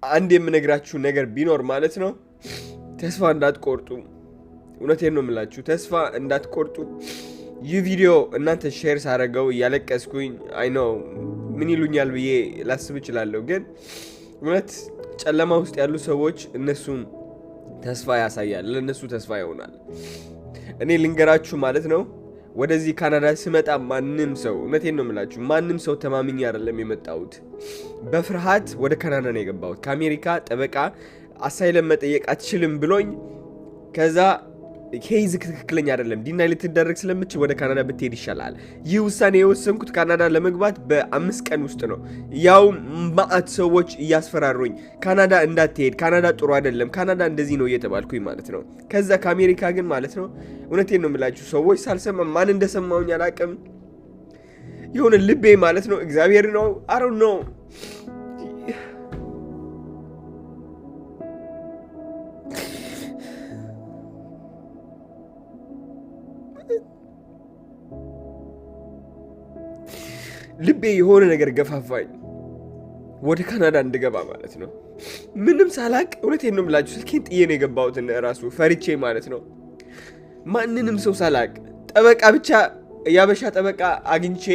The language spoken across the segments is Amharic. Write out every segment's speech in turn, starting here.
አንድ የምነግራችሁ ነገር ቢኖር ማለት ነው ተስፋ እንዳትቆርጡ። እውነቴን ነው የምላችሁ፣ ተስፋ እንዳትቆርጡ። ይህ ቪዲዮ እናንተ ሼር ሳረገው እያለቀስኩኝ አይ ነው ምን ይሉኛል ብዬ ላስብ እችላለሁ። ግን እውነት ጨለማ ውስጥ ያሉ ሰዎች እነሱን ተስፋ ያሳያል፣ ለእነሱ ተስፋ ይሆናል። እኔ ልንገራችሁ ማለት ነው ወደዚህ ካናዳ ስመጣ ማንም ሰው እውነቴን ነው የምላችሁ ማንም ሰው ተማምኜ አይደለም የመጣሁት። በፍርሃት ወደ ካናዳ ነው የገባሁት። ከአሜሪካ ጠበቃ አሳይለም መጠየቅ አትችልም ብሎኝ ከዛ ኬዝ ትክክለኛ አይደለም ዲናይ ልትደረግ ስለምችል ወደ ካናዳ ብትሄድ ይሻላል። ይህ ውሳኔ የወሰንኩት ካናዳ ለመግባት በ5 ቀን ውስጥ ነው። ያው ማአት ሰዎች እያስፈራሩኝ ካናዳ እንዳትሄድ፣ ካናዳ ጥሩ አይደለም፣ ካናዳ እንደዚህ ነው እየተባልኩኝ ማለት ነው። ከዛ ከአሜሪካ ግን ማለት ነው እውነቴን ነው የምላችሁ ሰዎች ሳልሰማ ማን እንደሰማውኝ አላቅም። የሆነ ልቤ ማለት ነው እግዚአብሔር ነው አሮ ነው ልቤ የሆነ ነገር ገፋፋኝ ወደ ካናዳ እንድገባ ማለት ነው። ምንም ሳላቅ እውነቴን ነው የምላችሁ ስልኬን ጥዬ ነው የገባሁት ራሱ ፈሪቼ ማለት ነው። ማንንም ሰው ሳላቅ ጠበቃ ብቻ ያበሻ ጠበቃ አግኝቼ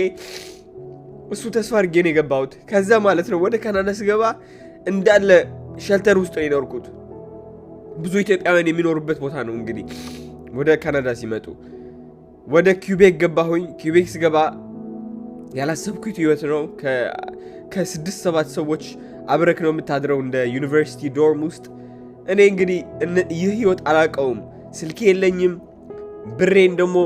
እሱ ተስፋ አድርጌ ነው የገባሁት። ከዛ ማለት ነው ወደ ካናዳ ስገባ እንዳለ ሸልተር ውስጥ ነው የኖርኩት። ብዙ ኢትዮጵያውያን የሚኖሩበት ቦታ ነው። እንግዲህ ወደ ካናዳ ሲመጡ ወደ ኪውቤክ ገባሁኝ። ኪውቤክ ስገባ ያላሰብኩት ህይወት ነው። ከ6-7 ሰዎች አብረክ ነው የምታድረው እንደ ዩኒቨርሲቲ ዶርም ውስጥ። እኔ እንግዲህ ይህ ህይወት አላቀውም። ስልኬ የለኝም። ብሬን ደግሞ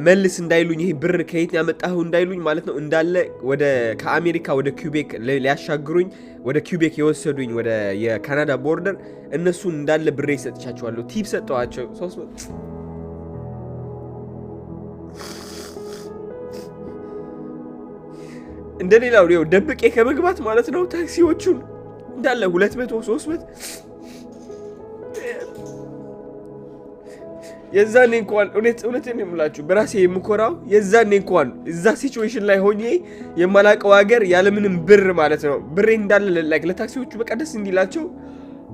መልስ እንዳይሉኝ ይሄ ብር ከየት ያመጣኸው እንዳይሉኝ ማለት ነው እንዳለ ከአሜሪካ ወደ ኪውቤክ ሊያሻግሩኝ ወደ ኪውቤክ የወሰዱኝ ወደ የካናዳ ቦርደር እነሱን እንዳለ ብሬ ሰጥቻቸዋለሁ። ቲፕ ሰጠዋቸው 300 እንደሌላው ነው ደብቄ ከመግባት ማለት ነው። ታክሲዎቹን እንዳለ 200-300 የዛኔ እንኳን እውነቴን ነው የምላችሁ በራሴ የምኮራው የዛኔ እንኳን እዛ ሲቹዌሽን ላይ ሆኜ የማላቀው ሀገር ያለምንም ብር ማለት ነው ብሬ እንዳለ ላይክ ለታክሲዎቹ በቃ ደስ እንዲላቸው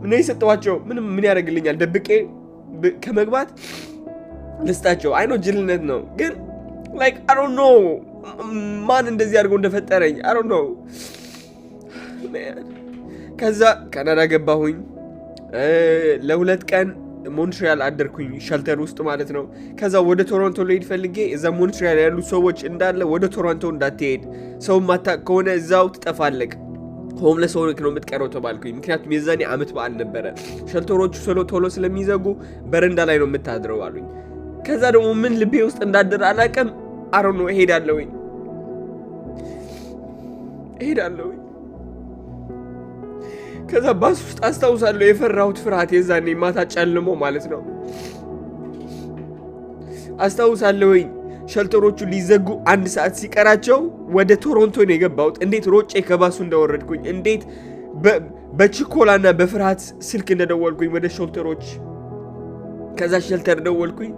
ምን ይሰጠዋቸው ምን ያደርግልኛል ደብቄ ከመግባት ልስጣቸው። አይ ነው ጅልነት ነው ግን ላይክ አይ ዶንት ኖ ማን እንደዚህ አድርጎ እንደፈጠረኝ አይ ዶንት ኖ። ከዛ ካናዳ ገባሁኝ። ለ2 ቀን ሞንትሪያል አደርኩኝ ሸልተር ውስጥ ማለት ነው። ከዛ ወደ ቶሮንቶ ልሄድ ፈልጌ እዛ ሞንትሪያል ያሉ ሰዎች እንዳለ ወደ ቶሮንቶ እንዳትሄድ ሰው ማታቅ ከሆነ እዛው ትጠፋለቅ ሆምለስ ሆነክ ነው የምትቀረው ተባልኩኝ። ምክንያቱም የዛኔ አመት በዓል ነበረ። ሸልተሮቹ ቶሎ ስለሚዘጉ በረንዳ ላይ ነው የምታድረው አሉኝ። ከዛ ደግሞ ምን ልቤ ውስጥ እንዳደረ አላቅም። አሮ ነው እሄዳለሁኝ። ከዛ ባስ ውስጥ አስታውሳለሁ የፈራሁት ፍርሃት የዛኔ ማታ ጨልሞ ማለት ነው አስታውሳለሁኝ። ሸልተሮቹ ሊዘጉ 1 ሰዓት ሲቀራቸው ወደ ቶሮንቶ ነው የገባሁት። እንዴት ሮጬ ከባሱ እንደወረድኩኝ፣ እንዴት በችኮላና በፍርሃት ስልክ እንደደወልኩኝ ወደ ሸልተሮች። ከዛ ሸልተር ደወልኩኝ።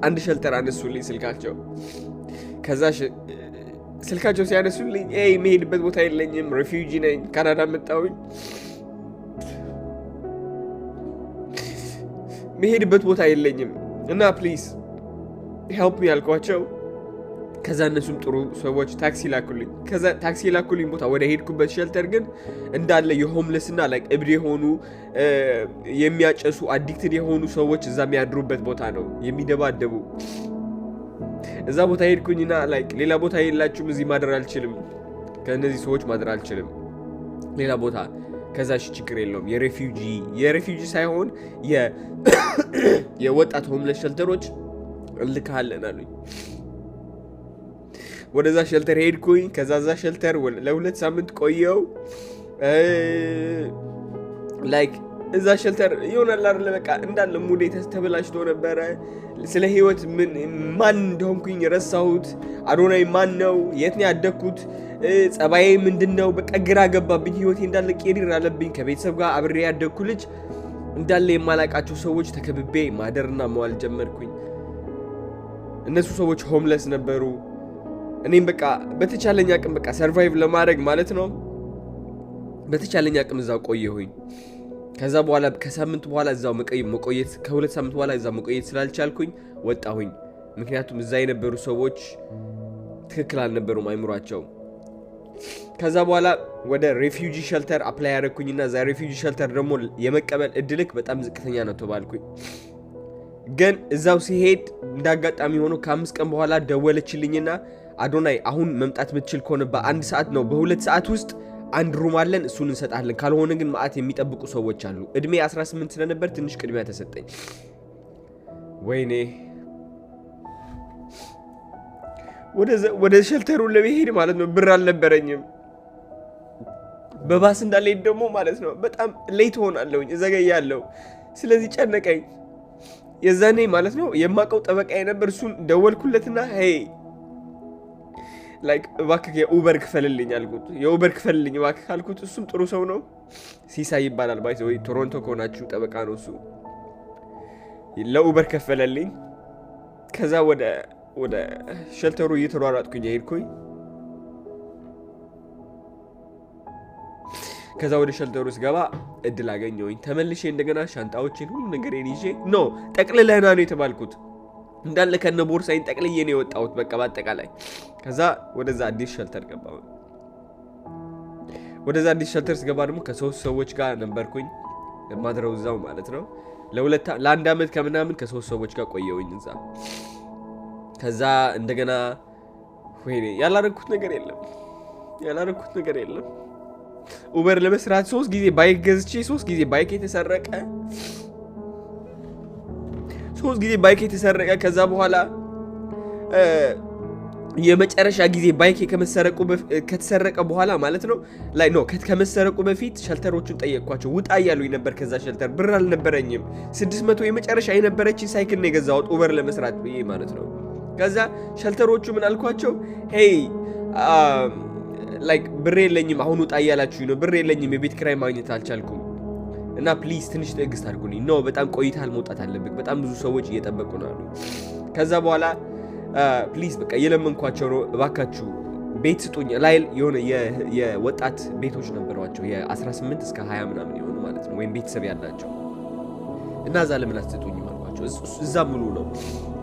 አንድ ሸልተር አነሱልኝ ስልካቸው። ከዛ ስልካቸው ሲያነሱልኝ መሄድበት ቦታ የለኝም፣ ሪፊውጂ ነኝ፣ ካናዳ መጣሁኝ፣ መሄድበት ቦታ የለኝም እና ፕሊዝ ሄልፕ ሚ ያልኳቸው። ከዛ እነሱም ጥሩ ሰዎች ታክሲ ላኩልኝ። ከዛ ታክሲ ላኩልኝ ቦታ ወደ ሄድኩበት ሸልተር ግን እንዳለ የሆምለስ እና ላይክ እብድ የሆኑ የሚያጨሱ አዲክትድ የሆኑ ሰዎች እዛ የሚያድሩበት ቦታ ነው የሚደባደቡ። እዛ ቦታ ሄድኩኝና ላይክ ሌላ ቦታ የላችሁም እዚህ ማደር አልችልም፣ ከእነዚህ ሰዎች ማደር አልችልም ሌላ ቦታ። ከዛ ችግር የለውም የሬፊውጂ ሳይሆን የወጣት ሆምለስ ሸልተሮች እንልካለን አሉኝ። ወደዛ ሸልተር ሄድኩኝ። ከዛ ዛ ሸልተር ለ2 ሳምንት ቆየው። ላይክ እዛ ሸልተር ይሆናል አይደል በቃ እንዳለ ሙዴ ተበላሽቶ ነበረ። ስለ ህይወት ማን እንደሆንኩኝ ረሳሁት። አዶናይ ማን ነው? የት ነው ያደግኩት? ጸባዬ ምንድነው? በቃ ግራ ገባብኝ። ህይወቴ እንዳለ ቄሪር አለብኝ። ከቤተሰብ ጋር አብሬ ያደግኩ ልጅ እንዳለ የማላቃቸው ሰዎች ተከብቤ ማደርና መዋል ጀመርኩኝ። እነሱ ሰዎች ሆምለስ ነበሩ። እኔም በቃ በተቻለኝ አቅም በቃ ሰርቫይቭ ለማድረግ ማለት ነው በተቻለኝ አቅም እዛው ቆየሁኝ። ከዛ በኋላ ከሳምንት በኋላ እዛው መቆየት ከሁለት ሳምንት በኋላ እዛው መቆየት ስላልቻልኩኝ ወጣሁኝ። ምክንያቱም እዛ የነበሩ ሰዎች ትክክል አልነበሩም አይምሯቸው። ከዛ በኋላ ወደ ሬፊውጂ ሸልተር አፕላይ ያደረኩኝና እዛ ሬፊውጂ ሸልተር ደግሞ የመቀበል እድልክ በጣም ዝቅተኛ ነው ተባልኩኝ። ግን እዛው ሲሄድ እንዳጋጣሚ ሆኖ ከ5 ቀን በኋላ ደወለችልኝና አዶናይ አሁን መምጣት የምትችል ከሆነ በ1 ሰዓት ነው በ2 ሰዓት ውስጥ አንድ ሩም አለን እሱን እንሰጣለን፣ ካልሆነ ግን ማአት የሚጠብቁ ሰዎች አሉ። እድሜ 18 ስለነበር ትንሽ ቅድሚያ ተሰጠኝ። ወይኔ ወደ ሸልተሩን ለመሄድ ማለት ነው ብር አልነበረኝም። በባስ እንዳልሄድ ደግሞ ማለት ነው በጣም ሌት ሆናለሁኝ፣ እዘገያለሁ። ስለዚህ ጨነቀኝ። የዛኔ ማለት ነው የማውቀው ጠበቃዬ ነበር። እሱን ደወልኩለትና ሄይ ላይክ እባክህ የኡበር ክፈልልኝ አልኩት። የኡበር ክፈልልኝ እባክህ አልኩት። እሱም ጥሩ ሰው ነው፣ ሲሳይ ይባላል። ባይ ወይ ቶሮንቶ ከሆናችሁ ጠበቃ ነው እሱ። ለኡበር ከፈለልኝ። ከዛ ወደ ሸልተሩ እየተሯሯጥኩኝ ሄድኩኝ። ከዛ ወደ ሸልተሩ ስገባ እድል አገኘሁኝ። ተመልሼ እንደገና ሻንጣዎችን ሁሉ ነገሬን ይዤ ጠቅልለህና ነው የተባልኩት። እንዳለ ከነ ቦርሳዬን ጠቅልዬ ነው የወጣሁት በቃ በአጠቃላይ። ከዛ ወደዛ አዲስ ሸልተር ገባሁ። ወደዛ አዲስ ሸልተር ስገባ ደግሞ ከ3 ሰዎች ጋር ነበርኩኝ ማድረው እዛው ማለት ነው። ለአንድ ዓመት ከምናምን ከ3 ሰዎች ጋር ቆየሁኝ እዛ። ከዛ እንደገና ወይኔ ያላረኩት ነገር የለም። ኡበር ለመስራት 3 ጊዜ ባይክ ገዝቼ 3 ጊዜ ባይክ የተሰረቀ 3 ጊዜ ባይክ የተሰረቀ። ከዛ በኋላ የመጨረሻ ጊዜ ባይክ ከተሰረቀ በኋላ ማለት ነው ከመሰረቁ በፊት ሸልተሮቹን ጠየቅኳቸው። ውጣ እያሉኝ ነበር ከዛ ሸልተር። ብር አልነበረኝም። 600 የመጨረሻ የነበረችኝ ሳይክል ነው የገዛሁት ኡበር ለመስራት ብዬ ማለት ነው። ከዛ ሸልተሮቹ ምን አልኳቸው? ሄይ ላይክ ብር የለኝም አሁን ውጣ እያላችሁኝ ነው። ብር የለኝም፣ የቤት ኪራይ ማግኘት አልቻልኩም እና ፕሊዝ ትንሽ ትዕግስት አድርጉልኝ። በጣም ቆይተሃል፣ መውጣት አለብህ፣ በጣም ብዙ ሰዎች እየጠበቁ ነው አሉ። ከዛ በኋላ ፕሊዝ በቃ እየለመንኳቸው ነው፣ እባካችሁ ቤት ስጡኝ። ላይ የሆነ የወጣት ቤቶች ነበሯቸው የ18 እስከ 20 ምናምን የሆኑ ማለት ነው፣ ወይም ቤተሰብ ያላቸው እና እዛ ለምን አትሰጡኝም አልኳቸው። እዛ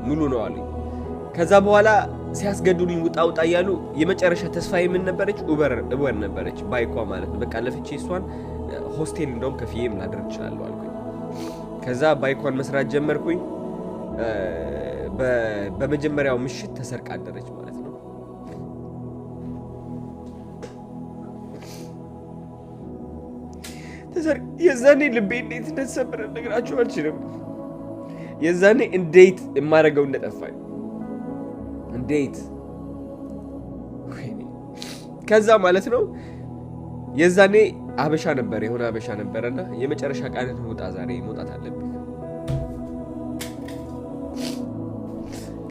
ሙሉ ነው አሉኝ። ከዛ በኋላ ሲያስገድዱኝ ውጣ እያሉ የመጨረሻ ተስፋ የምን ነበረች? ኡበር ነበረች፣ ባይኳ ማለት ነው። በቃ ለፍቼ እሷን ሆስቴል እንደውም ከፍዬም ላደርግ እችላለሁ አልኩኝ። ከዛ ባይኳን መስራት ጀመርኩኝ። በመጀመሪያው ምሽት ተሰርቃ አደረች ማለት ነው። የዛኔ ልቤ እንዴት እንደተሰበረ ነግራችሁ አልችልም። የዛኔ እንዴት የማደርገው እንደጠፋኝ እንዴት። ከዛ ማለት ነው የዛኔ የሆነ አበሻ ነበረና የመጨረሻ ቃልን ውጣ፣ ዛሬ መውጣት አለብኝ።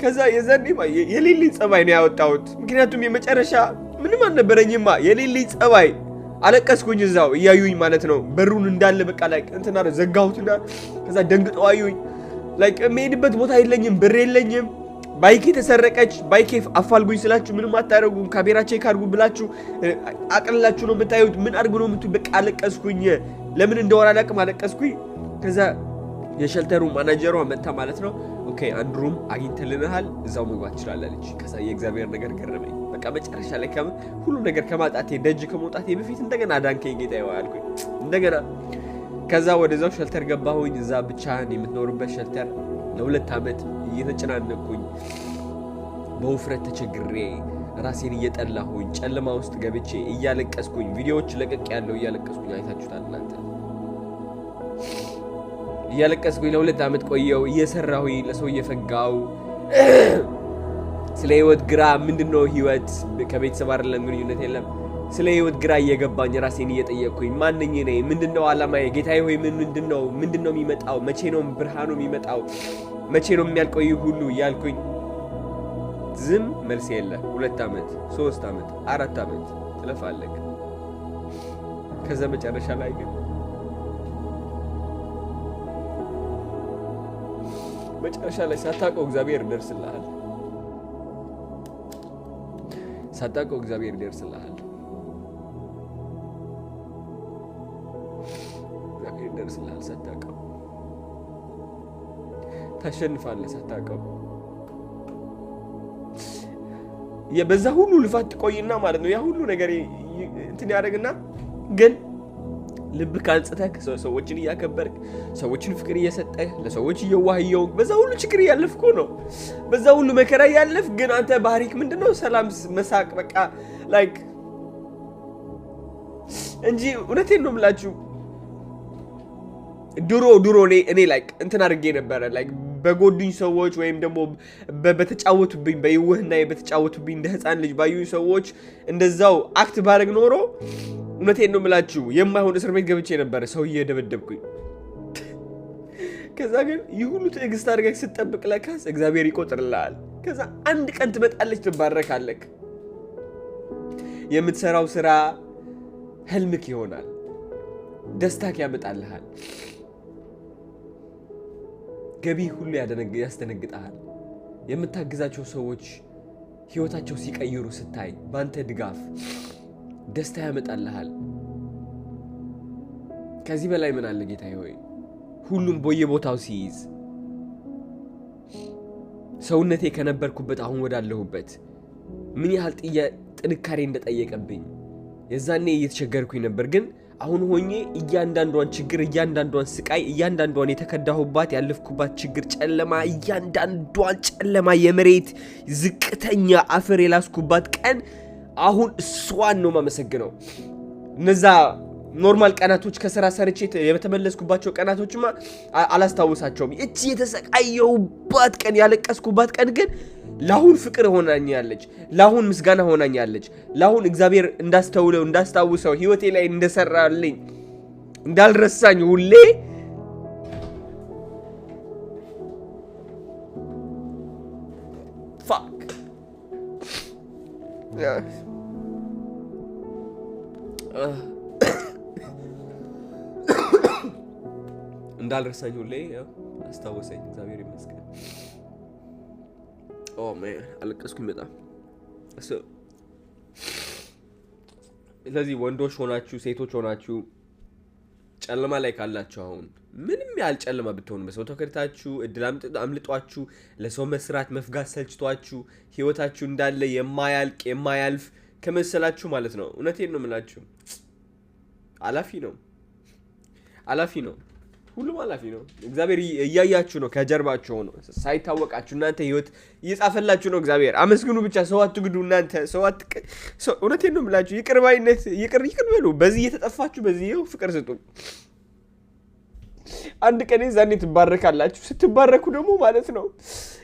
ከዛ የዛኔ የሌሊት ጸባይ ነው ያወጣሁት። ምክንያቱም የመጨረሻ ምንም አልነበረኝማ። የሌሊት ጸባይ አለቀስኩኝ፣ እዛው እያዩኝ ማለት ነው። በሩን እንዳለ በቃ ላይ እንትና ዘጋሁትና ከዛ ደንግጠው አዩኝ። ላይክ የምሄድበት ቦታ የለኝም፣ ብር የለኝም። ባይኬ ተሰረቀች። ባይኬ አፋልጉኝ ስላችሁ ምንም አታረጉም፣ ካሜራ ቼክ አድርጉ ብላችሁ አቅልላችሁ ነው የምታዩት። ምን አድርጉ ነው የምትዩ? በቃ አለቀስኩኝ። ለምን እንደወራ አላቅም፣ አለቀስኩኝ። ከዛ የሸልተሩ ማናጀሯ መጣ ማለት ነው። ኦኬ አንድ ሩም አግኝተልናል፣ እዛው መግባት ትችላለች። ከዛ የእግዚአብሔር ነገር ገረመኝ። በቃ መጨረሻ ላይ ሁሉ ነገር ከማጣቴ ደጅ ከመውጣቴ በፊት እንደገና ዳንከኝ ጌታ ይዋልኩኝ እንደገና። ከዛ ወደዛው ሸልተር ገባሁኝ። እዛ ብቻህን የምትኖርበት ሸልተር ለ2 ዓመት እየተጨናነኩኝ በውፍረት ተቸግሬ ራሴን እየጠላሁኝ ጨለማ ውስጥ ገብቼ እያለቀስኩኝ ቪዲዮዎች ለቀቅ ያለው እያለቀስኩኝ አይታችሁታል እናንተ። እያለቀስኩኝ ለ2 ዓመት ቆየው እየሰራሁኝ ለሰው እየፈጋው ስለ ህይወት ግራ ምንድነው ህይወት ከቤተሰብ አይደለም ግንኙነት የለም። ስለ ህይወት ግራ እየገባኝ ራሴን እየጠየቅኩኝ ማንኝ ነኝ? ምንድነው ዓላማዬ? ጌታዬ ሆይ ምንድነው የሚመጣው? መቼ ነው ብርሃኑ የሚመጣው? መቼ ነው የሚያልቀው ሁሉ እያልኩኝ ዝም መልስ የለ። 2 ዓመት 3 ዓመት 4 ዓመት ትለፋለህ። ከዛ መጨረሻ ላይ ግን ሳታውቀው እግዚአብሔር ይደርስልሃል። ይደርስልሃል ሳታውቀው። ታሸንፋለህ ሳታውቀው። በዛ ሁሉ ልፋት ትቆይና ማለት ነው ያ ሁሉ ነገር እንትን ያደርግና ግን ልብ ካንጽተህ ሰዎችን እያከበርክ ሰዎችን ፍቅር እየሰጠህ ለሰዎች እየዋህየው በዛ ሁሉ ችግር እያለፍኩ ነው። በዛ ሁሉ መከራ እያለፍ ግን አንተ ባህሪክ ምንድነው? ሰላም፣ መሳቅ በቃ ላይክ እንጂ እውነቴን ነው የምላችሁ። ድሮ እኔ ላይክ እንትን አድርጌ ነበረ ላይክ በጎዱኝ ሰዎች ወይም ደግሞ በተጫወቱብኝ በይወህና በተጫወቱብኝ እንደ ህፃን ልጅ ባዩኝ ሰዎች እንደዛው አክት ባረግ ኖሮ እውነቴን ነው የምላችሁ የማይሆን እስር ቤት ገብቼ ነበረ ሰው እየደበደብኩኝ። ከዛ ግን ይህ ሁሉ ትዕግስት አድርገህ ስትጠብቅ ለካስ እግዚአብሔር ይቆጥርልሃል። ከዛ አንድ ቀን ትመጣለች፣ ትባረካለህ። የምትሰራው ስራ ህልምክ ይሆናል፣ ደስታክ ያመጣልሃል። ገቢ ሁሉ ያስደነግጣል። የምታግዛቸው ሰዎች ህይወታቸው ሲቀይሩ ስታይ ባንተ ድጋፍ ደስታ ያመጣልሃል። ከዚህ በላይ ምን አለ ጌታዬ ሆይ? ሁሉም በየቦታው ሲይዝ ሰውነቴ ከነበርኩበት አሁን ወዳለሁበት ምን ያህል ጥንካሬ እንደጠየቀብኝ የዛኔ እየተቸገርኩኝ ነበር። ግን አሁን ሆኜ እያንዳንዷን ችግር፣ እያንዳንዷን ስቃይ፣ እያንዳንዷን የተከዳሁባት ያለፍኩባት ችግር ጨለማ፣ እያንዳንዷን ጨለማ የመሬት ዝቅተኛ አፈር የላስኩባት ቀን አሁን እሷን ነው ማመሰግነው። እነዛ ኖርማል ቀናቶች ከስራ ሰርቼ የተመለስኩባቸው ቀናቶችማ አላስታውሳቸውም። እቺ የተሰቃየሁባት ቀን ያለቀስኩባት ቀን ግን ለአሁን ፍቅር ሆናኛለች፣ ለአሁን ምስጋና ሆናኛለች፣ ለአሁን እግዚአብሔር እንዳስታውሰው ህይወቴ ላይ እንደሰራልኝ እንዳልረሳኝ ሁሌ እንዳልረሳኝ ሁሌ አስታወሰኝ። እግዚአብሔር ይመስገን። ኦ ማን አለቀስኩኝ በጣም። ስለዚህ ወንዶች ሆናችሁ ሴቶች ሆናችሁ ጨለማ ላይ ካላችሁ አሁን ምንም ያህል ጨለማ ብትሆኑ በሰው ተከድታችሁ እድል አምልጧችሁ ለሰው መስራት መፍጋት ሰልችቷችሁ ህይወታችሁ እንዳለ የማያልፍ ከመሰላችሁ ማለት ነው። እውነቴን ነው የምላችሁ አላፊ ነው። ሁሉም አላፊ ነው። እግዚአብሔር እያያችሁ ነው፣ ከጀርባችሁ ነው ሳይታወቃችሁ እናንተ ህይወት እየጻፈላችሁ ነው። እግዚአብሔር አመስግኑ ብቻ፣ ሰው አትግዱ። እናንተ እውነቴን ነው የምላችሁ ይቅርባይነት ይቅር በሉ። በዚህ እየተጠፋችሁ በዚህ ፍቅር ስጡ። አንድ ቀን ዛኔ ትባረካላችሁ። ስትባረኩ ደግሞ ማለት ነው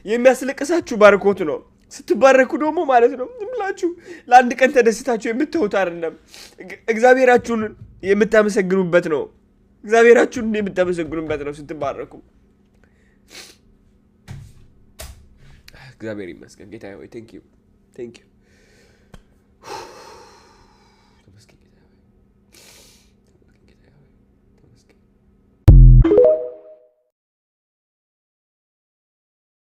የሚያስለቅሳችሁ ባርኮት ነው። ስትባረኩ ደግሞ ማለት ነው ዝም ብላችሁ ለአንድ ቀን ተደስታችሁ የምትተውት አይደለም፣ እግዚአብሔራችሁን የምታመሰግኑበት ነው። እግዚአብሔራችሁን የምታመሰግኑበት ነው ስትባረኩ። እግዚአብሔር ይመስገን ጌታዬ ሆይ ቴንክ ዩ